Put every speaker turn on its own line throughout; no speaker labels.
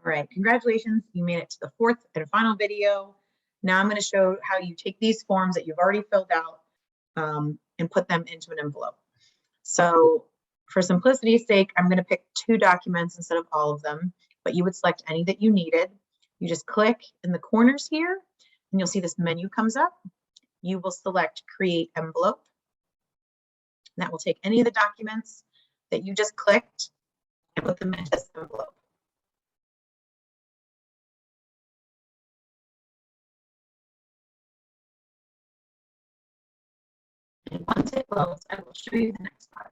All right, congratulations. You made it to the fourth and final video. Now I'm going to show how you take these forms that you've already filled out and put them into an envelope. So for simplicity's sake, I'm going to pick 2 documents instead of all of them, but you would select any that you needed. You just click in the corners here and you'll see this menu comes up. You will select Create Envelope. And that will take any of the documents that you just clicked and put them into this envelope. And once it loads, I will show you the next part.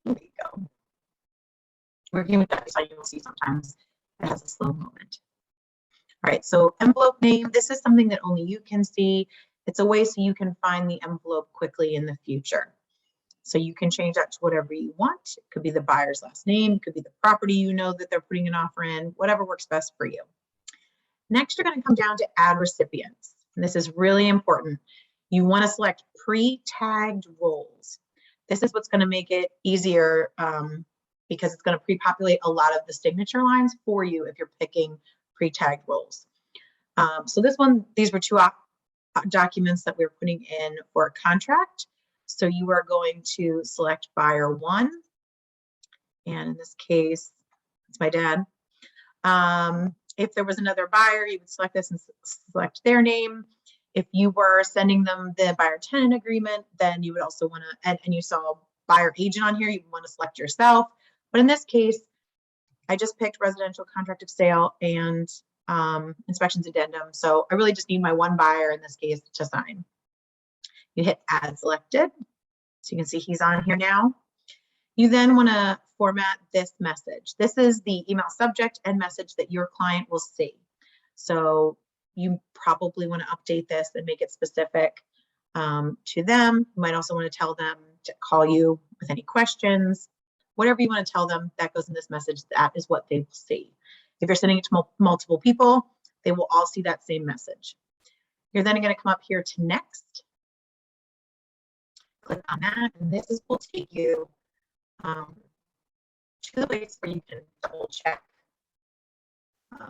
There you go. Working with DocuSign, you will see sometimes it has a slow moment. All right, so envelope name, this is something that only you can see. It's a way so you can find the envelope quickly in the future. So you can change that to whatever you want. It could be the buyer's last name, it could be the property you know that they're putting an offer in, whatever works best for you. Next, you're going to come down to add recipients. And this is really important. You want to select pre-tagged roles. This is what's going to make it easier because it's going to pre-populate a lot of the signature lines for you if you're picking pre-tagged roles. So these were 2 documents that we were putting in for a contract. So you are going to select buyer 1. And in this case, it's my dad. If there was another buyer, you would select this and select their name. If you were sending them the buyer tenant agreement, then you would also want to, and you saw buyer agent on here, you want to select yourself. But in this case, I just picked residential contract of sale and inspections addendum. So I really just need my 1 buyer in this case to sign. You hit add selected. So you can see he's on here now. You then want to format this message. This is the email subject and message that your client will see. So you probably want to update this and make it specific to them. You might also want to tell them to call you with any questions. Whatever you want to tell them, that goes in this message. That is what they will see. If you're sending it to multiple people, they will all see that same message. You're then going to come up here to next. Click on that, and this will take you to the place where you can double check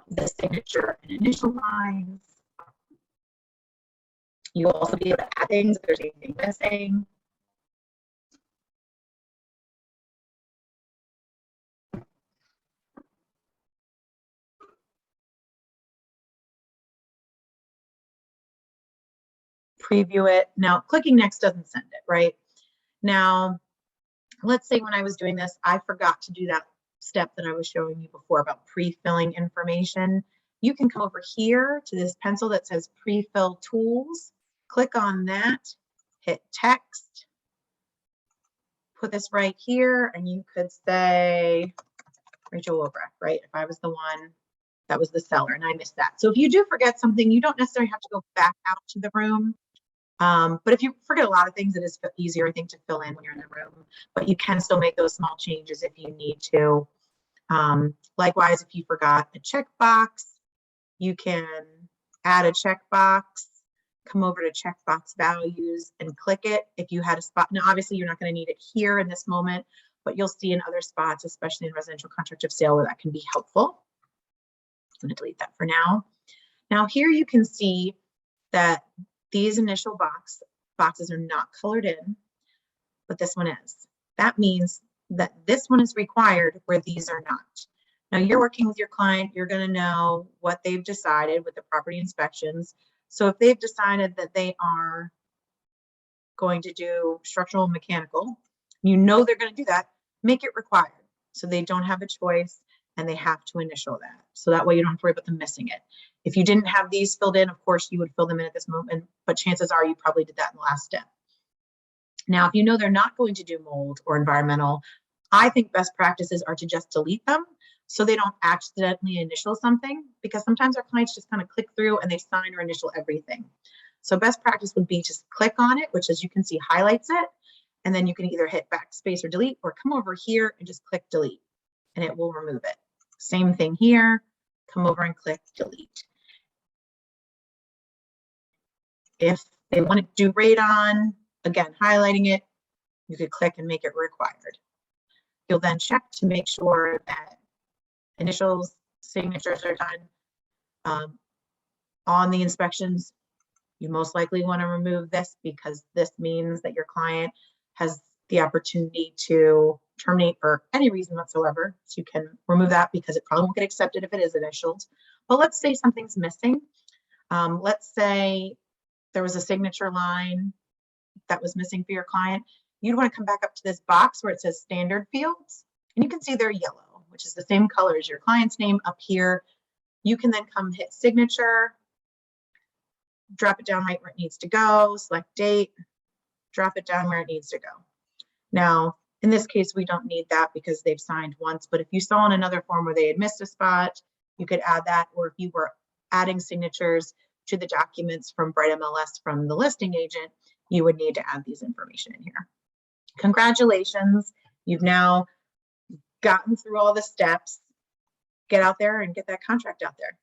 the signature and initial lines. You'll also be able to add things if there's anything missing. Preview it. Now, clicking next doesn't send it, right? Now, let's say when I was doing this, I forgot to do that step that I was showing you before about pre-filling information. You can come over here to this pencil that says pre-fill tools. Click on that, hit text, put this right here, and you could say Rachel Wilbrecht, right? If I was the one that was the seller and I missed that. So if you do forget something, you don't necessarily have to go back out to the room. But if you forget a lot of things, it is easier, I think, to fill in when you're in the room, but you can still make those small changes if you need to. Likewise, if you forgot a checkbox, you can add a checkbox, come over to checkbox values and click it if you had a spot. Now, obviously, you're not going to need it here in this moment, but you'll see in other spots, especially in residential contract of sale, where that can be helpful. I'm going to delete that for now. Now, here you can see that these initial boxes are not colored in, but this one is. That means that this one is required where these are not. Now you're working with your client, you're going to know what they've decided with the property inspections. So if they've decided that they are going to do structural and mechanical, you know they're going to do that, make it required. So they don't have a choice and they have to initial that. So that way you don't have to worry about them missing it. If you didn't have these filled in, of course you would fill them in at this moment, but chances are you probably did that in the last step. Now, if you know they're not going to do mold or environmental, I think best practices are to just delete them so they don't accidentally initial something, because sometimes our clients just kind of click through and they sign or initial everything. So best practice would be just click on it, which, as you can see, highlights it, and then you can either hit backspace or delete, or come over here and just click delete and it will remove it. Same thing here, come over and click delete. If they want to do radon, again, highlighting it, You could click and make it required. You'll then check to make sure that initials, signatures are done. On the inspections, you most likely want to remove this because this means that your client has the opportunity to terminate for any reason whatsoever. So you can remove that because it probably won't get accepted if it is initialed. But let's say something's missing. Let's say there was a signature line that was missing for your client. You'd want to come back up to this box where it says standard fields, and you can see they're yellow, which is the same color as your client's name up here. You can then come hit signature, drop it down right where it needs to go, select date, drop it down where it needs to go. Now, in this case, we don't need that because they've signed once, but if you saw in another form where they had missed a spot, you could add that, or if you were adding signatures to the documents from Bright MLS from the listing agent, you would need to add these information in here. Congratulations, you've now gotten through all the steps. Get out there and get that contract out there.